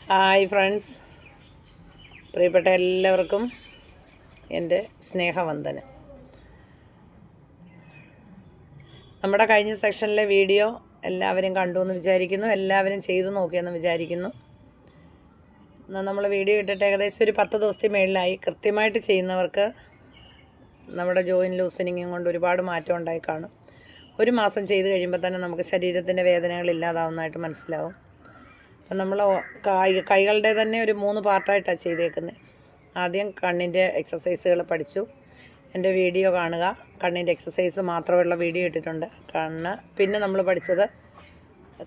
Hi friends, പ്രിയപ്പെട്ട എല്ലാവർക്കും എൻ്റെ സ്നേഹവന്ദനം. നമ്മുടെ കഴിഞ്ഞ സെക്ഷനിലെ വീഡിയോ എല്ലാവരും കണ്ടു എന്ന് വിചാരിക്കുന്നു, എല്ലാവരും ചെയ്തു നോക്കിയെന്ന് വിചാരിക്കുന്നു. നമ്മൾ വീഡിയോ ഇട്ടിട്ട് ഏകദേശം ഒരു 10 ദിവസത്തിന് മേളിലായി. കൃത്യമായിട്ട് ചെയ്യുന്നവർക്ക് നമ്മുടെ ജോയിൻ ലൂസനിങ്ങും കൊണ്ട് ഒരുപാട് മാറ്റം ഉണ്ടായി കാണും. ഒരു മാസം ചെയ്ത് കഴിയുമ്പോൾ തന്നെ നമുക്ക് ശരീരത്തിൻ്റെ വേദനകൾ ഇല്ലാതാവുന്നതായിട്ട് മനസ്സിലാവും. അപ്പം നമ്മൾ കൈകളുടെ തന്നെ ഒരു 3 പാർട്ടായിട്ടാണ് ചെയ്തേക്കുന്നത്. ആദ്യം കണ്ണിൻ്റെ എക്സസൈസുകൾ പഠിച്ചു. എൻ്റെ വീഡിയോ കാണുക. കണ്ണിൻ്റെ എക്സസൈസ് മാത്രമുള്ള വീഡിയോ ഇട്ടിട്ടുണ്ട്. പിന്നെ നമ്മൾ പഠിച്ചത്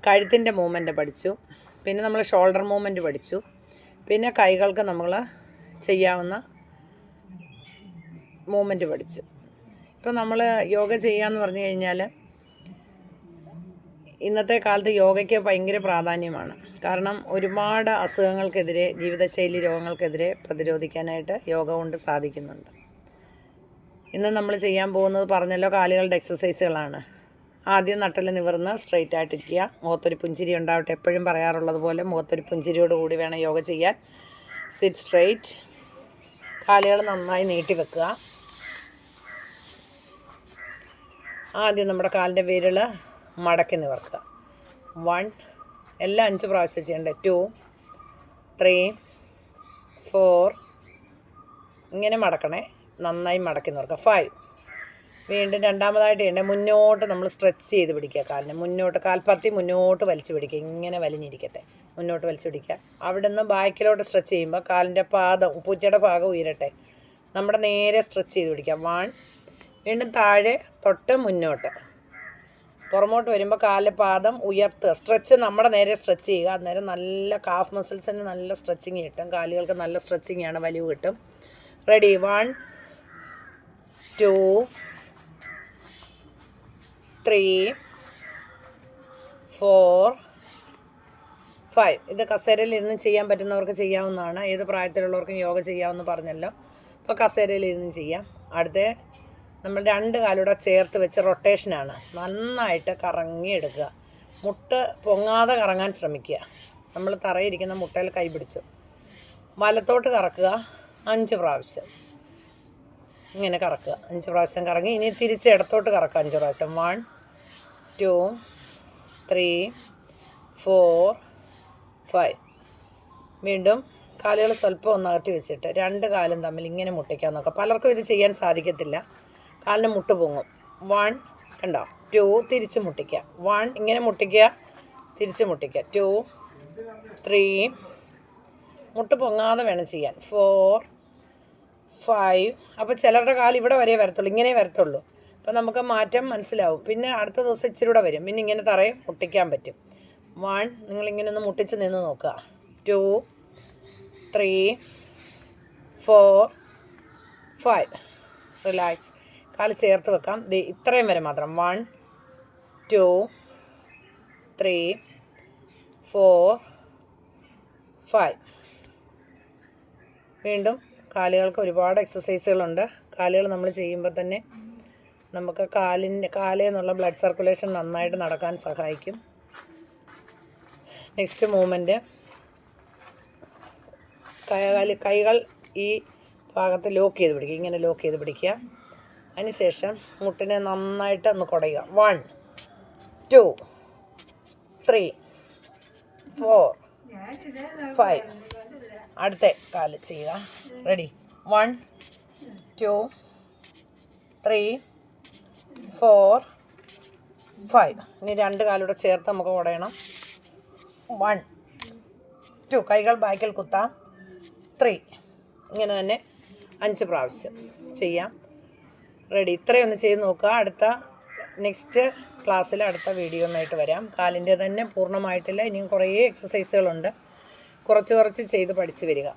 കഴുത്തിൻ്റെ മൂവ്മെൻറ്റ് പഠിച്ചു. പിന്നെ നമ്മൾ ഷോൾഡർ മൂവ്മെൻറ്റ് പഠിച്ചു. പിന്നെ കൈകൾക്ക് നമ്മൾ ചെയ്യാവുന്ന മൂവ്മെൻറ്റ് പഠിച്ചു. ഇപ്പം നമ്മൾ യോഗ ചെയ്യാമെന്ന് പറഞ്ഞു കഴിഞ്ഞാൽ ഇന്നത്തെ കാലത്ത് യോഗയ്ക്ക് ഭയങ്കര പ്രാധാന്യമാണ്. കാരണം ഒരുപാട് അസുഖങ്ങൾക്കെതിരെ, ജീവിതശൈലി രോഗങ്ങൾക്കെതിരെ പ്രതിരോധിക്കാനായിട്ട് യോഗ കൊണ്ട് സാധിക്കുന്നുണ്ട്. ഇന്ന് നമ്മൾ ചെയ്യാൻ പോകുന്നത് പറഞ്ഞല്ലോ, കാലുകളുടെ എക്സസൈസുകളാണ്. ആദ്യം നട്ടൽ നിവർന്ന് സ്ട്രെയിറ്റ് ആയിട്ടിരിക്കുക. മുഖത്തൊരു പുഞ്ചിരി ഉണ്ടാവട്ടെ. എപ്പോഴും പറയാറുള്ളത് പോലെ മുഖത്തൊരു പുഞ്ചിരിയോട് കൂടി വേണം യോഗ ചെയ്യാൻ. Sit straight. കാലുകൾ നന്നായി നീട്ടി വെക്കുക. ആദ്യം നമ്മുടെ കാലിൻ്റെ വിരൽ മടക്കി നിവർക്കുക. 1, എല്ലാം 5 പ്രാവശ്യം ചെയ്യേണ്ടത്. 2, 3, 4, ഇങ്ങനെ മടക്കണേ. നന്നായി മടക്കി നിവർക്കുക. 5. വീണ്ടും രണ്ടാമതായിട്ട് ചെയ്യേണ്ടത്, മുന്നോട്ട് നമ്മൾ സ്ട്രെച്ച് ചെയ്ത് പിടിക്കുക. കാലിന് മുന്നോട്ട്, കാൽപ്പത്തി മുന്നോട്ട് വലിച്ചു പിടിക്കുക. ഇങ്ങനെ വലിഞ്ഞിരിക്കട്ടെ. മുന്നോട്ട് വലിച്ചു പിടിക്കുക. അവിടെ നിന്ന് ബാക്കിലോട്ട് സ്ട്രെച്ച് ചെയ്യുമ്പോൾ കാലിൻ്റെ പാദം, ഉപ്പൂറ്റയുടെ ഭാഗം ഉയരട്ടെ. നമ്മുടെ നേരെ സ്ട്രെച്ച് ചെയ്ത് പിടിക്കുക. 1. വീണ്ടും താഴെ തൊട്ട് മുന്നോട്ട്, പുറമോട്ട് വരുമ്പോൾ കാലിലെ പാദം ഉയർത്തുക. സ്ട്രെച്ച് നമ്മുടെ നേരെ സ്ട്രെച്ച് ചെയ്യുക. അന്നേരം നല്ല കാഫ് മസിൽസിന് നല്ല സ്ട്രെച്ചിങ് കിട്ടും. കാലുകൾക്ക് നല്ല സ്ട്രെച്ചിങ് ആണ്, വലിവ് കിട്ടും. റെഡി. 1, 2, 3, 4, 5. ഇത് കസേരയിൽ ഇരുന്ന് ചെയ്യാൻ പറ്റുന്നവർക്ക് ചെയ്യാവുന്നതാണ്. ഏത് പ്രായത്തിലുള്ളവർക്കും യോഗ ചെയ്യാമെന്ന് പറഞ്ഞല്ലോ. അപ്പോൾ കസേരയിൽ ഇരുന്ന് ചെയ്യാം. അടുത്ത നമ്മൾ 2 കാലൂടെ ചേർത്ത് വെച്ച് റൊട്ടേഷനാണ്. നന്നായിട്ട് കറങ്ങി എടുക്കുക. മുട്ട് പൊങ്ങാതെ കറങ്ങാൻ ശ്രമിക്കുക. നമ്മൾ തറയിരിക്കുന്ന മുട്ടയിൽ കൈ പിടിച്ചു വലത്തോട്ട് കറക്കുക. 5 പ്രാവശ്യം ഇങ്ങനെ കറക്കുക. 5 പ്രാവശ്യം കറങ്ങി. ഇനി തിരിച്ച് ഇടത്തോട്ട് കറക്കുക 5 പ്രാവശ്യം. 1, 2, 3, 4, 5. വീണ്ടും കാലുകൾ സ്വല്പം ഒന്നകത്തി വെച്ചിട്ട് 2 കാലും തമ്മിൽ ഇങ്ങനെ മുട്ടിക്കാൻ നോക്കുക. പലർക്കും ഇത് ചെയ്യാൻ സാധിക്കത്തില്ല. കാലിന് മുട്ട് പൊങ്ങും. 1, കണ്ടോ? 2, തിരിച്ച് മുട്ടിക്കുക. 1, ഇങ്ങനെ മുട്ടിക്കുക, തിരിച്ച് മുട്ടിക്കുക. 2, 3, മുട്ട് പൊങ്ങാതെ വേണം ചെയ്യാൻ. 4, 5. അപ്പോൾ ചിലരുടെ കാല് ഇവിടെ വരെ വരത്തുള്ളൂ, ഇങ്ങനെ വരത്തുള്ളൂ. അപ്പോൾ നമുക്ക് മാറ്റം മനസ്സിലാവും. പിന്നെ അടുത്ത ദിവസം ഇച്ചിരി കൂടെ വരും. പിന്നെ ഇങ്ങനെ തറയെ മുട്ടിക്കാൻ പറ്റും. 1, നിങ്ങളിങ്ങനെ ഒന്ന് മുട്ടിച്ച് നിന്ന് നോക്കുക. 2, 3, 4, 5. റിലാക്സ്. കാല് ചേർത്ത് വെക്കാം. ഇത്രയും വരെ മാത്രം. 1, 2, 3, 4, 5. വീണ്ടും കാലുകൾക്ക് ഒരുപാട് എക്സസൈസുകളുണ്ട്. കാലുകൾ നമ്മൾ ചെയ്യുമ്പോൾ തന്നെ നമുക്ക് കാലെന്നുള്ള ബ്ലഡ് സർക്കുലേഷൻ നന്നായിട്ട് നടക്കാൻ സഹായിക്കും. നെക്സ്റ്റ് മൂവ്മെൻറ്റ്, കൈകൾ ഈ ഭാഗത്ത് ലോക്ക് ചെയ്ത് പിടിക്കുക. ഇങ്ങനെ ലോക്ക് ചെയ്ത് പിടിക്കുക. അതിനുശേഷം മുട്ടിനെ നന്നായിട്ട് ഒന്ന് കുടയുക. 1, 2, 3, 4, 5. അടുത്ത കാല് ചെയ്യുക. റെഡി. 1, 2, 3, 4, 5. ഇനി 2 കാലൂടെ ചേർത്ത് നമുക്ക് കുടയണം. 1, 2, കൈകൾ ബാക്കിൽ കുത്താം. 3. ഇങ്ങനെ തന്നെ 5 പ്രാവശ്യം ചെയ്യാം. റെഡി. ഇത്രയൊന്ന് ചെയ്ത് നോക്കുക. അടുത്ത നെക്സ്റ്റ് ക്ലാസ്സിൽ അടുത്ത വീഡിയോ ഒന്നായിട്ട് വരാം. കാലിൻ്റെ തന്നെ പൂർണ്ണമായിട്ടില്ല, ഇനിയും കുറേ എക്സസൈസുകളുണ്ട്. കുറച്ച് ചെയ്ത് പഠിച്ച് വരിക.